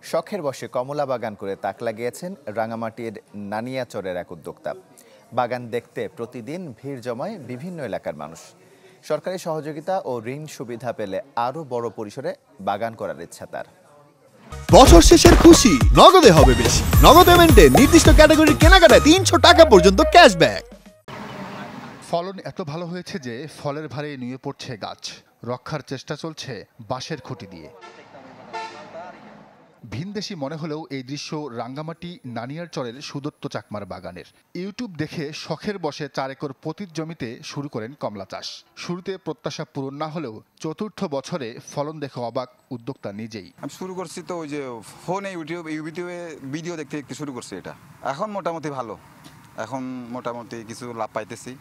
শখের বশে কমলা বাগান করে তাক লাগিয়েছেন রাঙামাটির নানিয়াচরের এক উদ্যোক্তা। বাগান দেখতে প্রতিদিন ভিড় জমায় বিভিন্ন এলাকার মানুষ। সরকারি সহযোগিতা ও ঋণ সুবিধা পেলে আরও বড় পরিসরে বাগান করার ইচ্ছা তার। বছর শেষের খুশি নগদে হবে বেশি। নগদ পেমেন্টে নির্দিষ্ট ক্যাটাগরির কেনাকাটায় ৩০০ টাকা পর্যন্ত ক্যাশব্যাক। ফলন এত ভালো হয়েছে যে ফলের ভারে নুয়ে পড়ছে গাছ। রক্ষার চেষ্টা চলছে বাঁশের খুঁটি দিয়ে। ভিনদেশি মনে হলেও এই দৃশ্য রাঙ্গামাটি নানিয়ারচরের সুদত্ত চাকমার বাগানের। ইউটিউব দেখে শখের বশে ৪ একর পতিত জমিতে শুরু করেন কমলা চাষ। শুরুতে প্রত্যাশা পূরণ না হলেও চতুর্থ বছরে ফলন দেখে অবাক উদ্যোক্তা নিজেই। আমি শুরু করছি তো ওই যে ফোনে ইউটিউবে ভিডিও দেখতে দেখতে শুরু করছি। এটা এখন মোটামুটি ভালো, এখন মোটামুটি কিছু লাভ পাইতেছি,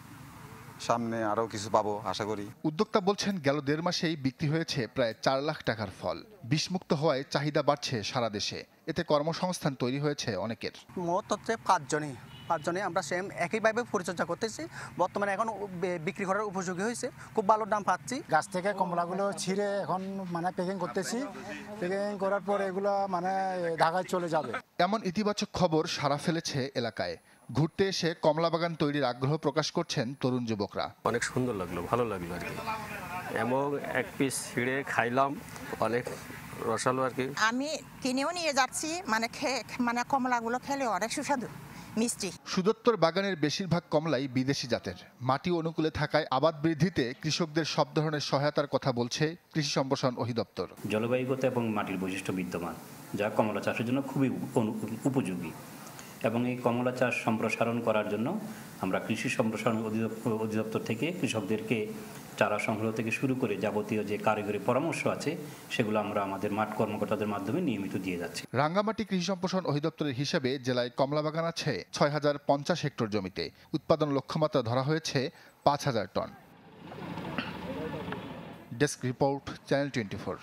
সামনে আরও কিছু পাবো আশা করি। উদ্যোক্তা বলছেন গেল ১.৫ মাসেই বিক্রি হয়েছে প্রায় ৪ লাখ টাকার ফল। বিষমুক্ত হওয়ায় চাহিদা বাড়ছে সারা দেশে। এতে কর্মসংস্থান তৈরি হয়েছে অনেকের। মোট হচ্ছে ৫ জনে আমরা সেম একইভাবে পরিচর্যা করতেছি। বর্তমানে এখন বিক্রি করার উপযোগী হয়েছে, খুব ভালো দাম পাচ্ছি। গাছ থেকে কমলাগুলো ছিঁড়ে এখন প্যাকিং করতেছি। প্যাকিং করার পর এগুলো ঢাকায় চলে যাবে। এমন ইতিবাচক খবর সাড়া ফেলেছে এলাকায়। ঘুরতে এসে কমলা বাগান তৈরির আগ্রহ প্রকাশ করছেন তরুণ যুবকরা। অনেক সুন্দর লাগলো, ভালো লাগলো আর কি। এবং এক পিস ছিঁড়ে খাইলাম, অনেক রসালো আর কি। আমি কিনেও নিয়ে যাচ্ছি, কমলাগুলো খেলে অনেক সুস্বাদু, মিষ্টি। সুদত্তর বাগানের বেশিরভাগ কমলাই বিদেশি জাতের। মাটি অনুকূলে থাকায় আবাদ বৃদ্ধিতে কৃষকদের সব ধরনের সহায়তার কথা বলছে কৃষি সম্প্রসারণ অধিদপ্তর। জলবায়ুগত এবং মাটির বৈশিষ্ট্য বিদ্যমান, যা কমলা চাষের জন্য খুবই উপযোগী। এবং এই কমলা চাষ সম্প্রসারণ করার জন্য আমরা কৃষি সম্প্রসারণ অধিদপ্তর থেকে কৃষকদেরকে চারা সংগ্রহ থেকে শুরু করে যাবতীয় যে কারিগরি পরামর্শ আছে সেগুলো আমরা আমাদের মাঠ কর্মকর্তাদের মাধ্যমে নিয়মিত দিয়ে যাচ্ছি। রাঙ্গামাটি কৃষি সম্প্রসারণ অধিদপ্তরের হিসাবে জেলায় কমলা বাগান আছে ৬,০৫০ হেক্টর জমিতে। উৎপাদন লক্ষ্যমাত্রা ধরা হয়েছে ৫,০০০ টন। Desk report, channel 24।